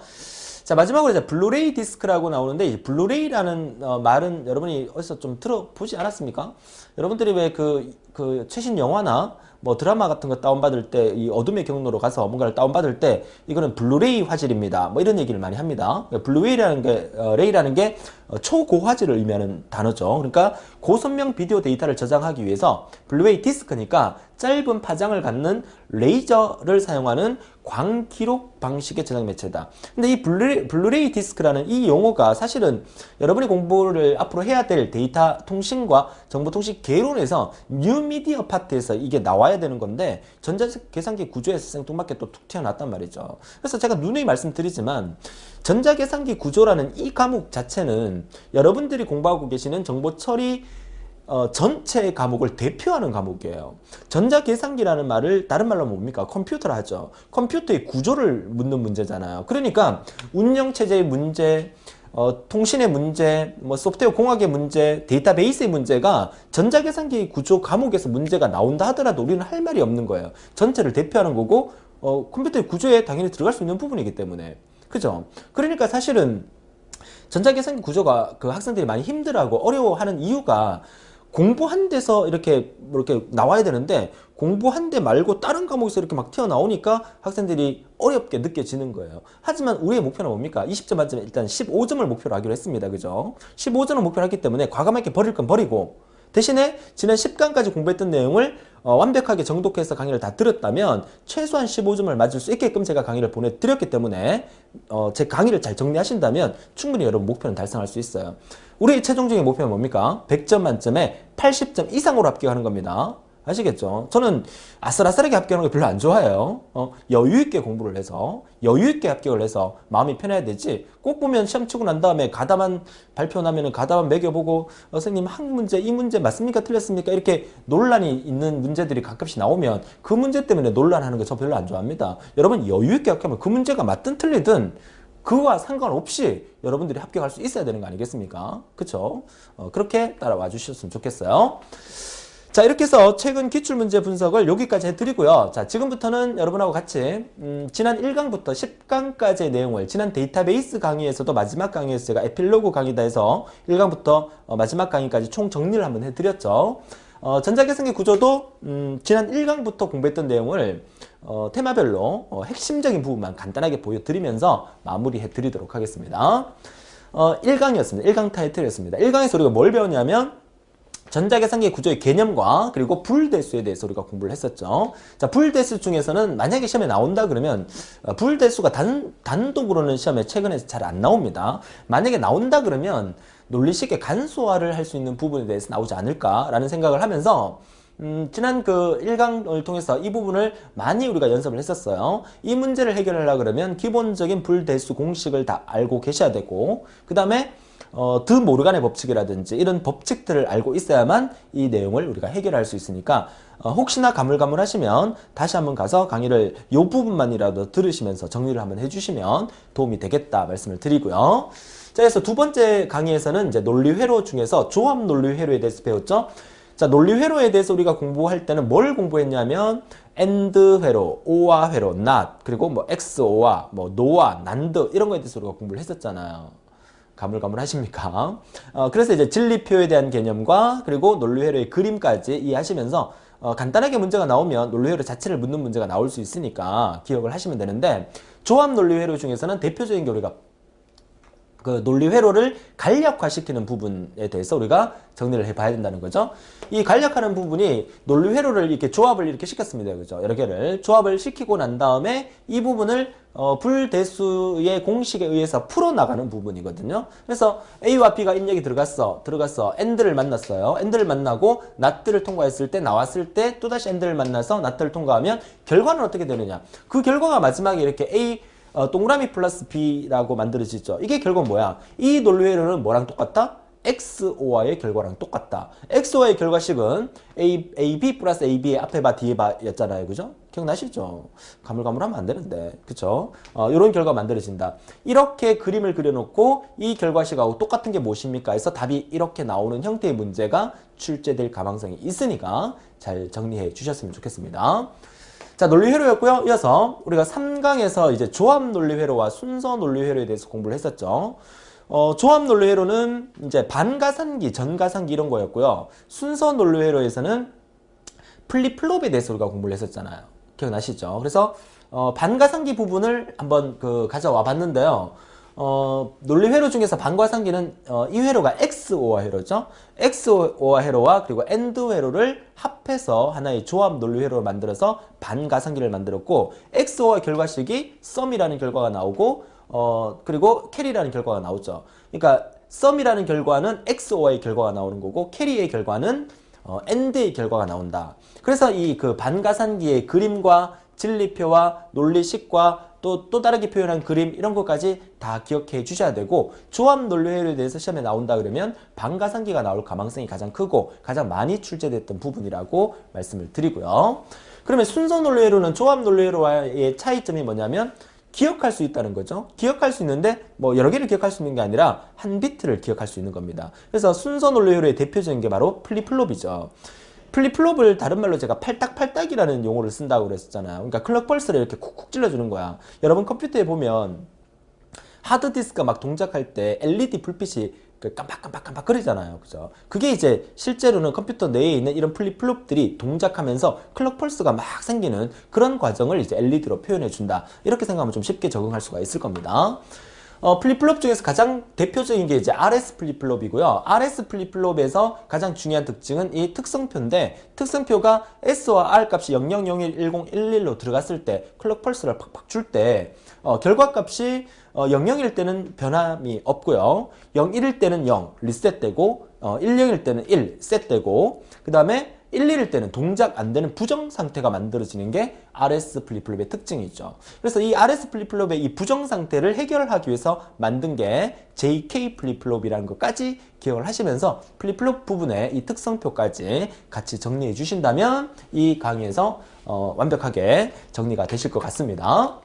자, 마지막으로 이제 블루레이 디스크라고 나오는데, 이 블루레이라는 말은 여러분이 어디서 좀 들어보지 않았습니까? 여러분들이 왜 그 최신 영화나 뭐 드라마 같은 거 다운받을 때, 이 어둠의 경로로 가서 뭔가를 다운받을 때 이거는 블루레이 화질입니다. 뭐 이런 얘기를 많이 합니다. 블루레이라는 게, 레이라는 게 초고화질을 의미하는 단어죠. 그러니까 고선명 비디오 데이터를 저장하기 위해서 블루레이 디스크니까 짧은 파장을 갖는 레이저를 사용하는 광기록 방식의 저장 매체다. 근데 이 블루레이 디스크라는 이 용어가 사실은 여러분이 공부를 앞으로 해야 될 데이터 통신과 정보통신 개론에서 뉴미디어 파트에서 이게 나와야 되는 건데, 전자계산기 구조에서 생뚱맞게 또 툭 튀어났단 말이죠. 그래서 제가 누누이 말씀드리지만 전자계산기 구조라는 이 과목 자체는 여러분들이 공부하고 계시는 정보처리 전체 과목을 대표하는 과목이에요. 전자계산기라는 말을 다른 말로 뭡니까? 컴퓨터라 하죠. 컴퓨터의 구조를 묻는 문제잖아요. 그러니까 운영체제의 문제, 통신의 문제, 뭐 소프트웨어 공학의 문제, 데이터베이스의 문제가 전자계산기 구조 과목에서 문제가 나온다 하더라도 우리는 할 말이 없는 거예요. 전체를 대표하는 거고, 컴퓨터의 구조에 당연히 들어갈 수 있는 부분이기 때문에. 그죠? 그러니까 사실은 전자계산기 구조가 그 학생들이 많이 힘들어하고 어려워하는 이유가, 공부한 데서 이렇게 나와야 되는데 공부한 데 말고 다른 과목에서 이렇게 막 튀어나오니까 학생들이 어렵게 느껴지는 거예요. 하지만 우리의 목표는 뭡니까? 20점 만점에 일단 15점을 목표로 하기로 했습니다. 그죠? 15점을 목표로 했기 때문에 과감하게 버릴 건 버리고, 대신에 지난 10강까지 공부했던 내용을 완벽하게 정독해서 강의를 다 들었다면 최소한 15점을 맞을 수 있게끔 제가 강의를 보내드렸기 때문에 제 강의를 잘 정리하신다면 충분히 여러분 목표는 달성할 수 있어요. 우리의 최종적인 목표는 뭡니까? 100점 만점에 80점 이상으로 합격하는 겁니다. 아시겠죠? 저는 아슬아슬하게 합격하는 거 별로 안 좋아해요. 여유있게 공부를 해서, 여유있게 합격을 해서 마음이 편해야 되지, 꼭 보면 시험 치고 난 다음에 가담한 발표 나면은 가담한 매겨보고, 선생님 한 문제, 이 문제 맞습니까? 틀렸습니까? 이렇게 논란이 있는 문제들이 가끔씩 나오면 그 문제 때문에 논란하는 거 저 별로 안 좋아합니다. 여러분 여유있게 합격하면 그 문제가 맞든 틀리든 그와 상관없이 여러분들이 합격할 수 있어야 되는 거 아니겠습니까? 그쵸? 그렇게 따라와 주셨으면 좋겠어요. 자, 이렇게 해서 최근 기출문제 분석을 여기까지 해드리고요. 자, 지금부터는 여러분하고 같이 지난 1강부터 10강까지의 내용을, 지난 데이터베이스 강의에서도 마지막 강의에서 제가 에필로그 강의다 해서 1강부터 마지막 강의까지 총 정리를 한번 해드렸죠. 전자계산기 구조도 지난 1강부터 공부했던 내용을 테마별로 핵심적인 부분만 간단하게 보여드리면서 마무리해 드리도록 하겠습니다. 1강이었습니다. 1강 타이틀이었습니다. 1강에서 우리가 뭘 배웠냐면 전자계산기 구조의 개념과 그리고 불대수에 대해서 우리가 공부를 했었죠. 자, 불대수 중에서는 만약에 시험에 나온다 그러면 불대수가 단독으로는 시험에 최근에 잘 안 나옵니다. 만약에 나온다 그러면 논리 쉽게 간소화를 할 수 있는 부분에 대해서 나오지 않을까라는 생각을 하면서 지난 그 1강을 통해서 이 부분을 많이 우리가 연습을 했었어요. 이 문제를 해결하려고 그러면 기본적인 불대수 공식을 다 알고 계셔야 되고, 그 다음에 드 모르간의 법칙이라든지 이런 법칙들을 알고 있어야만 이 내용을 우리가 해결할 수 있으니까 혹시나 가물가물하시면 다시 한번 가서 강의를 이 부분만이라도 들으시면서 정리를 한번 해주시면 도움이 되겠다 말씀을 드리고요. 자, 그래서 두 번째 강의에서는 이제 논리회로 중에서 조합 논리회로에 대해서 배웠죠. 자, 논리회로에 대해서 우리가 공부할 때는 뭘 공부했냐면 AND 회로, OR 회로, NOT, 그리고 뭐 XOR, 뭐 NOR, NAND 이런 거에 대해서 우리가 공부를 했었잖아요. 가물가물 하십니까? 그래서 이제 진리표에 대한 개념과 그리고 논리회로의 그림까지 이해하시면서 간단하게 문제가 나오면 논리회로 자체를 묻는 문제가 나올 수 있으니까 기억을 하시면 되는데, 조합 논리회로 중에서는 대표적인 게 우리가 그 논리회로를 간략화시키는 부분에 대해서 우리가 정리를 해봐야 된다는 거죠. 이 간략하는 부분이 논리회로를 이렇게 조합을 이렇게 시켰습니다. 그죠? 여러 개를 조합을 시키고 난 다음에 이 부분을 불대수의 공식에 의해서 풀어나가는 부분이거든요. 그래서 A와 B가 입력이 들어갔어. AND를 만났어요. AND를 만나고 NOT를 통과했을 때, 나왔을 때 또다시 AND를 만나서 NOT를 통과하면 결과는 어떻게 되느냐. 그 결과가 마지막에 이렇게 A 동그라미 플러스 B라고 만들어지죠. 이게 결과는 뭐야? 이 논리회로는 뭐랑 똑같다? XOR의 결과랑 똑같다. XOR의 결과식은 AB 플러스 AB의 앞에 바 뒤에 바 였잖아요. 그죠? 기억나시죠? 가물가물하면 안 되는데. 그쵸? 이런 결과가 만들어진다. 이렇게 그림을 그려놓고 이 결과식하고 똑같은 게 무엇입니까? 해서 답이 이렇게 나오는 형태의 문제가 출제될 가능성이 있으니까 잘 정리해 주셨으면 좋겠습니다. 자, 논리회로였고요. 이어서 우리가 3강에서 이제 조합 논리회로와 순서 논리회로에 대해서 공부를 했었죠. 조합 논리회로는 이제 반가산기, 전가산기 이런 거였고요. 순서 논리회로에서는 플립플롭에 대해서 우리가 공부를 했었잖아요. 기억나시죠? 그래서 반가산기 부분을 한번 가져와 봤는데요. 논리회로 중에서 반가산기는 이 회로가 XOR 회로죠. XOR 회로와 그리고 AND 회로를 합해서 하나의 조합 논리회로를 만들어서 반가산기를 만들었고, XOR 결과식이 SUM이라는 결과가 나오고 그리고 CARry라는 결과가 나오죠. 그러니까 SUM이라는 결과는 XOR의 결과가 나오는 거고, CARry의 결과는 AND의 결과가 나온다. 그래서 이 그 반가산기의 그림과 진리표와 논리식과 또 다르게 표현한 그림 이런 것까지 다 기억해 주셔야 되고, 조합 논리회로에 대해서 시험에 나온다 그러면 반가산기가 나올 가능성이 가장 크고 가장 많이 출제됐던 부분이라고 말씀을 드리고요. 그러면 순서 논리회로는 조합 논리회로와의 차이점이 뭐냐면 기억할 수 있다는 거죠. 기억할 수 있는데 뭐 여러 개를 기억할 수 있는 게 아니라 한 비트를 기억할 수 있는 겁니다. 그래서 순서 논리회로의 대표적인 게 바로 플립플롭이죠. 플립플롭을 다른 말로 제가 팔딱팔딱이라는 용어를 쓴다고 그랬었잖아요. 그러니까 클럭 펄스를 이렇게 쿡쿡 찔러주는 거야. 여러분 컴퓨터에 보면 하드디스크가 막 동작할 때 LED 불빛이 깜빡깜빡깜빡 거리잖아요. 그죠? 그게 이제 실제로는 컴퓨터 내에 있는 이런 플립플롭들이 동작하면서 클럭 펄스가 막 생기는 그런 과정을 이제 LED로 표현해 준다. 이렇게 생각하면 좀 쉽게 적응할 수가 있을 겁니다. 플립플롭 중에서 가장 대표적인 게 이제 RS 플립플롭이고요. RS 플립플롭에서 가장 중요한 특징은 이 특성표인데, 특성표가 S와 R 값이 0001, 1011로 들어갔을 때 클럭 펄스를 팍팍 줄 때 결과값이 00일 때는 변함이 없고요. 01일 때는 0 리셋되고 10일 때는 1 셋되고, 그 다음에 11일 때는 동작 안 되는 부정 상태가 만들어지는 게 RS 플립플롭의 특징이죠. 그래서 이 RS 플립플롭의 이 부정 상태를 해결하기 위해서 만든 게 JK 플립플롭이라는 것까지 기억을 하시면서 플립플롭 부분의 이 특성표까지 같이 정리해 주신다면 이 강의에서 완벽하게 정리가 되실 것 같습니다.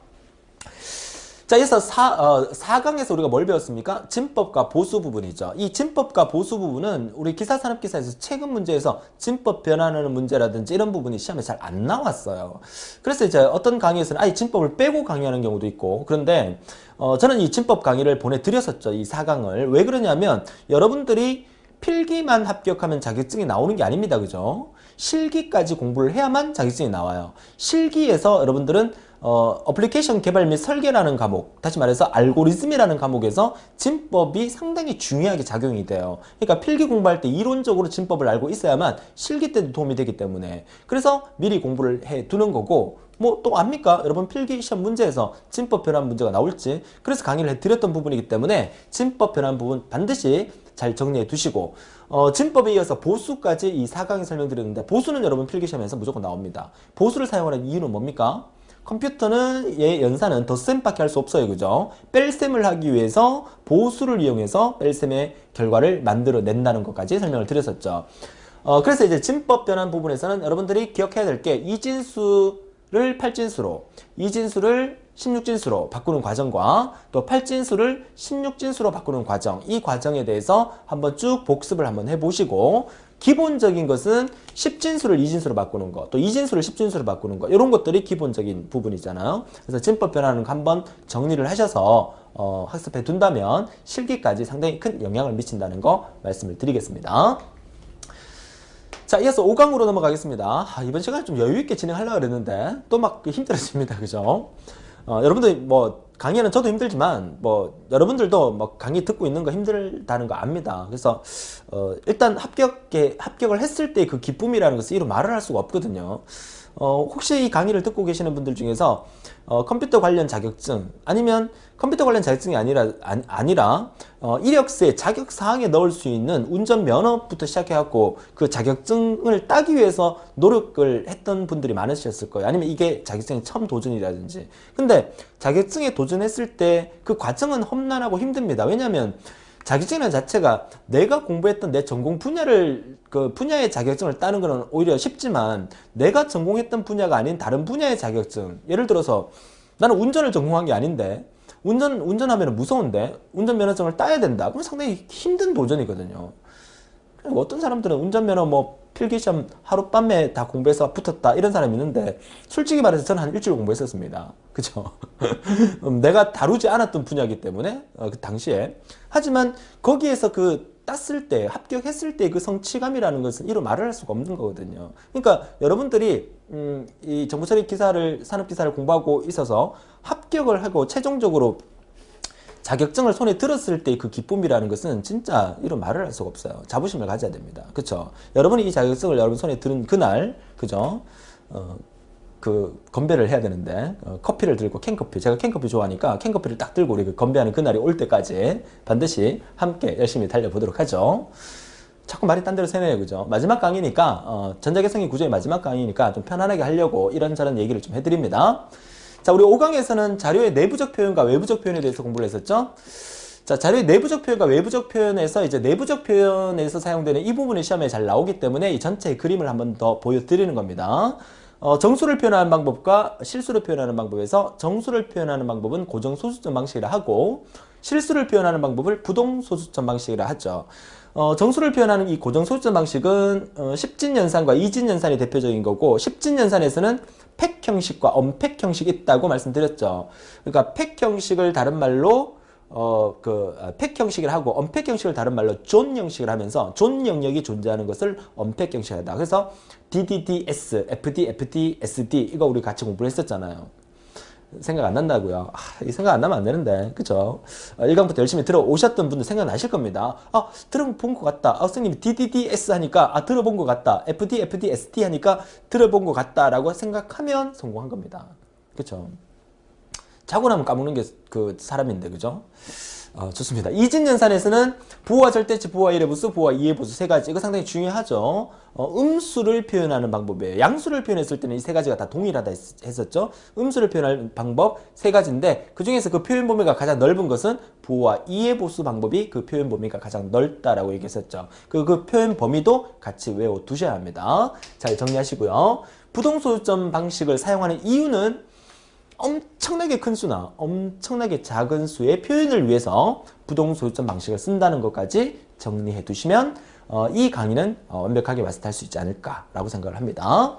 자, 그래서 4강에서 우리가 뭘 배웠습니까? 진법과 보수 부분이죠. 이 진법과 보수 부분은 우리 기사산업기사에서 최근 문제에서 진법 변환하는 문제라든지 이런 부분이 시험에 잘 안 나왔어요. 그래서 이제 어떤 강의에서는 아예 진법을 빼고 강의하는 경우도 있고, 그런데 저는 이 진법 강의를 보내드렸었죠. 이 4강을. 왜 그러냐면 여러분들이 필기만 합격하면 자격증이 나오는 게 아닙니다. 그죠? 실기까지 공부를 해야만 자격증이 나와요. 실기에서 여러분들은 어플리케이션 개발 및 설계라는 과목, 다시 말해서 알고리즘이라는 과목에서 진법이 상당히 중요하게 작용이 돼요. 그러니까 필기 공부할 때 이론적으로 진법을 알고 있어야만 실기 때도 도움이 되기 때문에, 그래서 미리 공부를 해 두는 거고, 뭐 또 압니까? 여러분 필기 시험 문제에서 진법 변환 문제가 나올지, 그래서 강의를 해드렸던 부분이기 때문에 진법 변환 부분 반드시 잘 정리해 두시고, 진법에 이어서 보수까지 이 4강에 설명드렸는데, 보수는 여러분 필기시험에서 무조건 나옵니다. 보수를 사용하는 이유는 뭡니까? 컴퓨터는 얘 연산은 덧셈밖에 할 수 없어요. 그죠? 뺄셈을 하기 위해서 보수를 이용해서 뺄셈의 결과를 만들어낸다는 것까지 설명을 드렸었죠. 그래서 이제 진법 변환 부분에서는 여러분들이 기억해야 될 게 이진수를 8진수로, 이진수를 16진수로 바꾸는 과정과 또 8진수를 16진수로 바꾸는 과정, 이 과정에 대해서 한번 쭉 복습을 한번 해보시고, 기본적인 것은 10진수를 2진수로 바꾸는 거, 또 2진수를 10진수로 바꾸는 거, 이런 것들이 기본적인 부분이잖아요. 그래서 진법 변화는 한번 정리를 하셔서 학습해 둔다면 실기까지 상당히 큰 영향을 미친다는 거 말씀을 드리겠습니다. 자, 이어서 5강으로 넘어가겠습니다. 이번 시간에 좀 여유있게 진행하려고 그랬는데 또 막 힘들어집니다. 그죠? 여러분들 뭐 강의는 저도 힘들지만 뭐 여러분들도 뭐 강의 듣고 있는 거 힘들다는 거 압니다. 그래서 일단 합격을 했을 때 그 기쁨이라는 것을 이루 말을 할 수가 없거든요. 혹시 이 강의를 듣고 계시는 분들 중에서 컴퓨터 관련 자격증, 아니면 컴퓨터 관련 자격증이 아니라 이력서에 자격사항에 넣을 수 있는 운전면허부터 시작해갖고 그 자격증을 따기 위해서 노력을 했던 분들이 많으셨을 거예요. 아니면 이게 자격증의 처음 도전이라든지. 근데 자격증에 도전했을 때 그 과정은 험난하고 힘듭니다. 왜냐하면 자격증이라는 자체가 내가 공부했던 내 전공 분야를, 그 분야의 자격증을 따는 거는 오히려 쉽지만, 내가 전공했던 분야가 아닌 다른 분야의 자격증, 예를 들어서 나는 운전을 전공한 게 아닌데 운전하면 무서운데 운전면허증을 따야 된다. 그럼 상당히 힘든 도전이거든요. 어떤 사람들은 운전면허 뭐 필기시험 하룻밤에 다 공부해서 붙었다 이런 사람이 있는데, 솔직히 말해서 저는 한 일주일 공부했었습니다. 그죠? 내가 다루지 않았던 분야이기 때문에 그 당시에. 하지만 거기에서 그 땄을 때, 합격했을 때 그 성취감이라는 것은 이루 말을 할 수가 없는 거거든요. 그러니까 여러분들이 이 정보처리 기사를, 산업기사를 공부하고 있어서 합격을 하고 최종적으로 자격증을 손에 들었을 때 그 기쁨이라는 것은 진짜 이런 말을 할 수가 없어요. 자부심을 가져야 됩니다. 그쵸? 여러분이 이 자격증을 여러분 손에 들은 그날, 그죠? 그 건배를 해야 되는데 커피를 들고, 캔커피, 제가 캔커피 좋아하니까 캔커피를 딱 들고 우리 그 건배하는 그날이 올 때까지 반드시 함께 열심히 달려보도록 하죠. 자꾸 말이 딴 데로 새네요. 그죠? 마지막 강의니까 전자계산기 구조의 마지막 강의니까 좀 편안하게 하려고 이런저런 얘기를 좀 해드립니다. 자, 우리 5강에서는 자료의 내부적 표현과 외부적 표현에 대해서 공부를 했었죠. 자, 자료의 내부적 표현과 외부적 표현에서 이제 내부적 표현에서 사용되는 이 부분이 시험에 잘 나오기 때문에 이 전체의 그림을 한번 더 보여드리는 겁니다. 정수를 표현하는 방법과 실수를 표현하는 방법에서 정수를 표현하는 방법은 고정소수점 방식이라 하고, 실수를 표현하는 방법을 부동소수점 방식이라 하죠. 정수를 표현하는 이 고정소수점 방식은 10진연산과 2진연산이 대표적인 거고, 10진연산에서는 팩 형식과 언팩 형식이 있다고 말씀드렸죠. 그러니까 팩 형식을 다른 말로 팩 형식을 하고, 언팩 형식을 다른 말로 존 형식을 하면서 존 영역이 존재하는 것을 언팩 형식이다. 그래서 DDDS, FD, FD, SD 이거 우리 같이 공부를 했었잖아요. 생각 안 난다고요? 이 생각 안 나면 안 되는데, 그죠? 1강부터 열심히 들어오셨던 분들 생각나실 겁니다. 들어본 것 같다. 선생님이 DDDS 하니까 들어본 것 같다. FD, FD, SD 하니까 들어본 것 같다 라고 생각하면 성공한 겁니다. 그죠? 자고 나면 까먹는 게 그 사람인데, 그죠? 좋습니다. 이진연산에서는 부호와 절대치, 부호와 일의 보수, 부호와 이의 보수 세 가지. 이거 상당히 중요하죠. 음수를 표현하는 방법이에요. 양수를 표현했을 때는 이 세 가지가 다 동일하다 했었죠. 음수를 표현하는 방법 세 가지인데, 그 중에서 그 표현 범위가 가장 넓은 것은 부호와 이의 보수 방법이 그 표현 범위가 가장 넓다라고 얘기했었죠. 그 표현 범위도 같이 외워 두셔야 합니다. 잘 정리하시고요. 부동소수점 방식을 사용하는 이유는 엄청나게 큰 수나 엄청나게 작은 수의 표현을 위해서 부동소수점 방식을 쓴다는 것까지 정리해 두시면 이 강의는 완벽하게 마스터할 수 있지 않을까라고 생각을 합니다.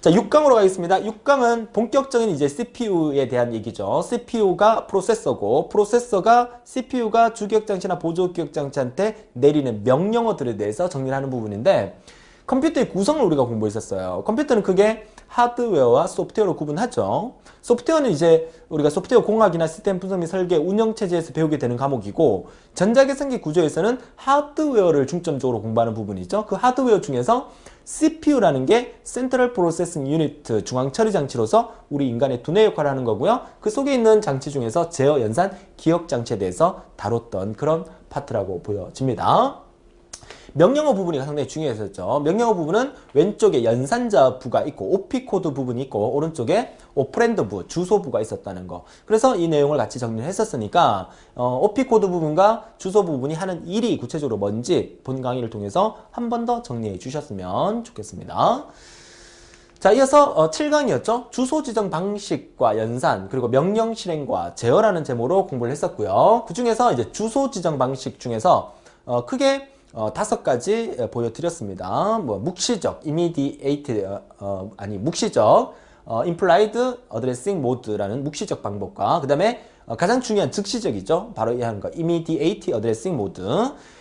자, 6강으로 가겠습니다. 6강은 본격적인 이제 CPU에 대한 얘기죠. CPU가 프로세서고, 프로세서가 CPU가 주기억장치나 보조기억장치한테 내리는 명령어들에 대해서 정리를 하는 부분인데, 컴퓨터의 구성을 우리가 공부했었어요. 컴퓨터는 크게 하드웨어와 소프트웨어로 구분하죠. 소프트웨어는 이제 우리가 소프트웨어 공학이나 시스템 분석 및 설계, 운영체제에서 배우게 되는 과목이고, 전자계산기 구조에서는 하드웨어를 중점적으로 공부하는 부분이죠. 그 하드웨어 중에서 CPU라는 게 센트럴 프로세싱 유니트, 중앙 처리 장치로서 우리 인간의 두뇌 역할을 하는 거고요. 그 속에 있는 장치 중에서 제어, 연산, 기억 장치에 대해서 다뤘던 그런 파트라고 보여집니다. 명령어 부분이 상당히 중요했었죠. 명령어 부분은 왼쪽에 연산자부가 있고 오피코드 부분이 있고 오른쪽에 오퍼랜드부, 주소부가 있었다는 거. 그래서 이 내용을 같이 정리를 했었으니까 오피코드 부분과 주소 부분이 하는 일이 구체적으로 뭔지 본 강의를 통해서 한 번 더 정리해 주셨으면 좋겠습니다. 자, 이어서 7강이었죠. 주소 지정 방식과 연산, 그리고 명령 실행과 제어라는 제목으로 공부를 했었고요. 그 중에서 이제 주소 지정 방식 중에서 크게 5가지 보여드렸습니다. 뭐 묵시적, immediate, 묵시적, implied addressing mode라는 묵시적 방법과 그 다음에 가장 중요한 즉시적이죠. 바로 이 하는 거, immediate addressing mode.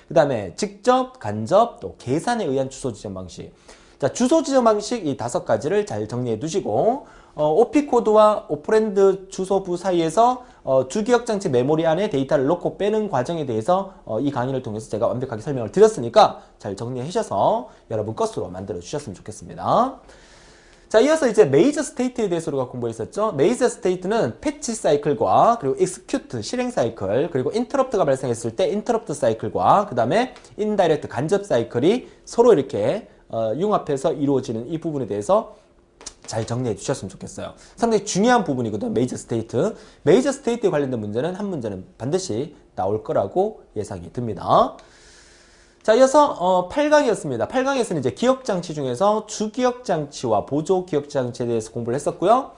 그 다음에 직접, 간접, 또 계산에 의한 주소 지정 방식. 자, 주소 지정 방식 이 5가지를 잘 정리해 두시고, 오피코드와 오퍼랜드 주소부 사이에서 주기억장치 메모리 안에 데이터를 넣고 빼는 과정에 대해서 이 강의를 통해서 제가 완벽하게 설명을 드렸으니까 잘 정리해 주셔서 여러분 것으로 만들어 주셨으면 좋겠습니다. 자, 이어서 이제 메이저 스테이트에 대해서 우리가 공부했었죠. 메이저 스테이트는 패치 사이클과 그리고 execute 실행 사이클, 그리고 인터럽트가 발생했을 때 인터럽트 사이클과 그 다음에 인다이렉트 간접 사이클이 서로 이렇게 융합해서 이루어지는 이 부분에 대해서 잘 정리해 주셨으면 좋겠어요. 상당히 중요한 부분이거든요. 메이저 스테이트. 메이저 스테이트에 관련된 문제는 한 문제는 반드시 나올 거라고 예상이 듭니다. 자, 이어서 8강이었습니다. 8강에서는 이제 기억장치 중에서 주기억장치와 보조기억장치에 대해서 공부를 했었고요.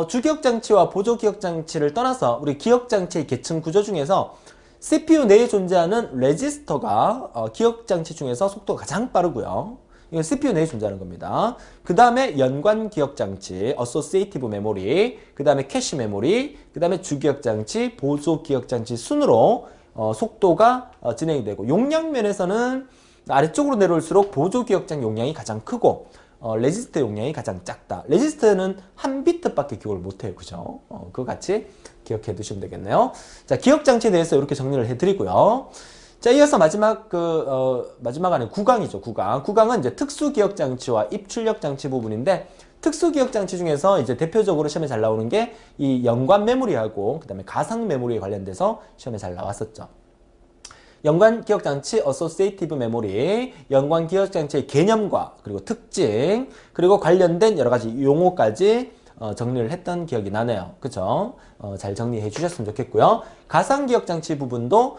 주기억장치와 보조기억장치를 떠나서 우리 기억장치의 계층 구조 중에서 CPU 내에 존재하는 레지스터가 기억장치 중에서 속도가 가장 빠르고요. 이건 CPU 내에 존재하는 겁니다. 그 다음에 연관 기억장치, Associative Memory, 그 다음에 캐시 메모리, 그 다음에 주기억장치, 보조 기억장치 순으로 속도가 진행이 되고, 용량 면에서는 아래쪽으로 내려올수록 보조 기억장 용량이 가장 크고 레지스터 용량이 가장 작다. 레지스터는 한 비트밖에 기억을 못해요. 그죠? 그거 같이 기억해 두시면 되겠네요. 자, 기억장치에 대해서 이렇게 정리를 해드리고요. 자, 이어서 마지막 안에 9강이죠, 9강. 9강은 이제 특수기억장치와 입출력장치 부분인데, 특수기억장치 중에서 이제 대표적으로 시험에 잘 나오는 게 이 연관 메모리하고 그 다음에 가상 메모리에 관련돼서 시험에 잘 나왔었죠. 연관 기억장치, Associative Memory, 연관 기억장치의 개념과 그리고 특징, 그리고 관련된 여러 가지 용어까지 정리를 했던 기억이 나네요. 그쵸? 잘 정리해 주셨으면 좋겠고요. 가상 기억장치 부분도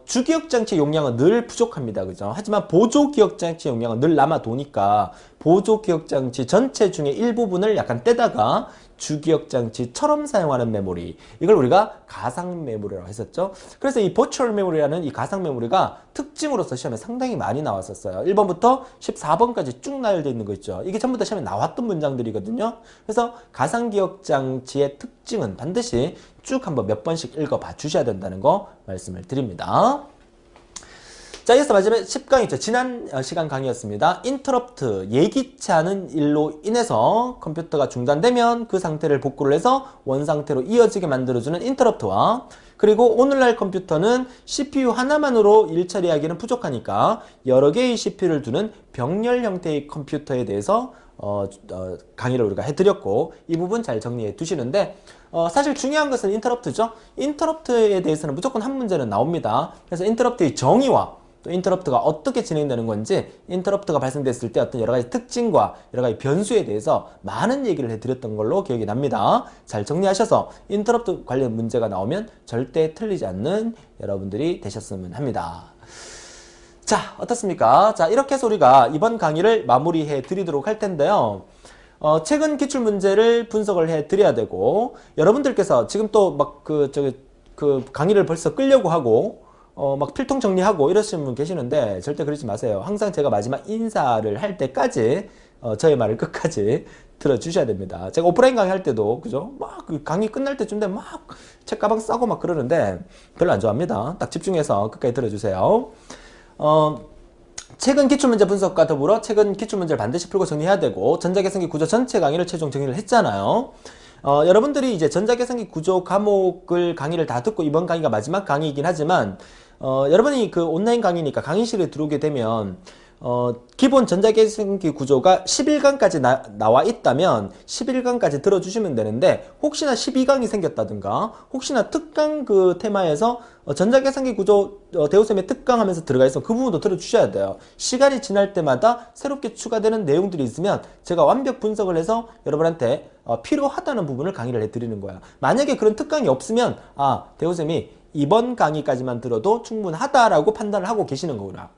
주기억장치 용량은 늘 부족합니다. 그죠? 하지만 보조기억장치 용량은 늘 남아도니까 보조기억장치 전체 중에 일부분을 약간 떼다가 주기억장치처럼 사용하는 메모리, 이걸 우리가 가상 메모리라고 했었죠. 그래서 이 버추얼 메모리라는 이 가상 메모리가 특징으로서 시험에 상당히 많이 나왔었어요. 1번부터 14번까지 쭉 나열되어 있는 거 있죠. 이게 전부 다 시험에 나왔던 문장들이거든요. 그래서 가상 기억장치의 특징은 반드시 쭉 한번 몇 번씩 읽어봐 주셔야 된다는 거 말씀을 드립니다. 자, 이어서 마지막 10강 있죠. 지난 시간 강의였습니다. 인터럽트, 예기치 않은 일로 인해서 컴퓨터가 중단되면 그 상태를 복구를 해서 원상태로 이어지게 만들어주는 인터럽트와, 그리고 오늘날 컴퓨터는 CPU 하나만으로 일 처리하기는 부족하니까 여러 개의 CPU를 두는 병렬 형태의 컴퓨터에 대해서 강의를 우리가 해드렸고, 이 부분 잘 정리해 두시는데, 사실 중요한 것은 인터럽트죠. 인터럽트에 대해서는 무조건 한 문제는 나옵니다. 그래서 인터럽트의 정의와 또 인터럽트가 어떻게 진행되는 건지, 인터럽트가 발생됐을 때 어떤 여러 가지 특징과 여러 가지 변수에 대해서 많은 얘기를 해드렸던 걸로 기억이 납니다. 잘 정리하셔서 인터럽트 관련 문제가 나오면 절대 틀리지 않는 여러분들이 되셨으면 합니다. 자, 어떻습니까? 자, 이렇게 해서 우리가 이번 강의를 마무리해 드리도록 할 텐데요. 최근 기출 문제를 분석을 해 드려야 되고, 여러분들께서 지금 또 막 강의를 벌써 끌려고 하고 막 필통 정리하고 이러시는 분 계시는데 절대 그러지 마세요. 항상 제가 마지막 인사를 할 때까지 저의 말을 끝까지 들어주셔야 됩니다. 제가 오프라인 강의 할 때도 그죠? 막 그 강의 끝날 때쯤 되면 막 책가방 싸고 막 그러는데 별로 안 좋아합니다. 딱 집중해서 끝까지 들어주세요. 최근 기출문제 분석과 더불어 최근 기출문제를 반드시 풀고 정리해야 되고 전자계산기 구조 전체 강의를 최종 정리를 했잖아요. 여러분들이 이제 전자계산기 구조 과목을 강의를 다 듣고 이번 강의가 마지막 강의이긴 하지만 여러분이 그 온라인 강의니까 강의실에 들어오게 되면 기본 전자계산기 구조가 11강까지 나와 있다면 11강까지 들어주시면 되는데 혹시나 12강이 생겼다든가 혹시나 특강 그 테마에서 전자계산기 구조 대우쌤의 특강 하면서 들어가 있어 그 부분도 들어주셔야 돼요. 시간이 지날 때마다 새롭게 추가되는 내용들이 있으면 제가 완벽 분석을 해서 여러분한테 필요하다는 부분을 강의를 해드리는 거야. 만약에 그런 특강이 없으면 대우쌤이 이번 강의까지만 들어도 충분하다라고 판단을 하고 계시는 거구나.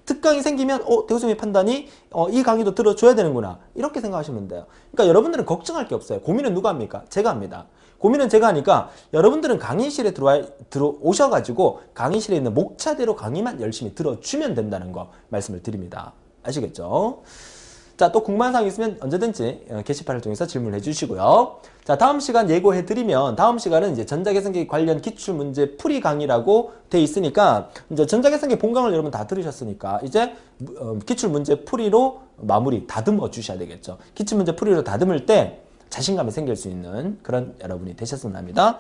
특강이 생기면 대우쌤의 판단이 이 강의도 들어줘야 되는구나 이렇게 생각하시면 돼요. 그러니까 여러분들은 걱정할 게 없어요. 고민은 누가 합니까? 제가 합니다. 고민은 제가 하니까 여러분들은 강의실에 들어오셔가지고 강의실에 있는 목차대로 강의만 열심히 들어주면 된다는 거 말씀을 드립니다. 아시겠죠? 자, 또 궁금한 사항 있으면 언제든지 게시판을 통해서 질문해 주시고요. 자, 다음 시간 예고해 드리면 다음 시간은 이제 전자계산기 관련 기출문제 풀이 강의라고 돼 있으니까 이제 전자계산기 본강을 여러분 다 들으셨으니까 이제 기출문제 풀이로 마무리 다듬어 주셔야 되겠죠. 기출문제 풀이로 다듬을 때 자신감이 생길 수 있는 그런 여러분이 되셨으면 합니다.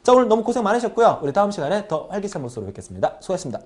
자, 오늘 너무 고생 많으셨고요. 우리 다음 시간에 더 활기찬 모습으로 뵙겠습니다. 수고하셨습니다.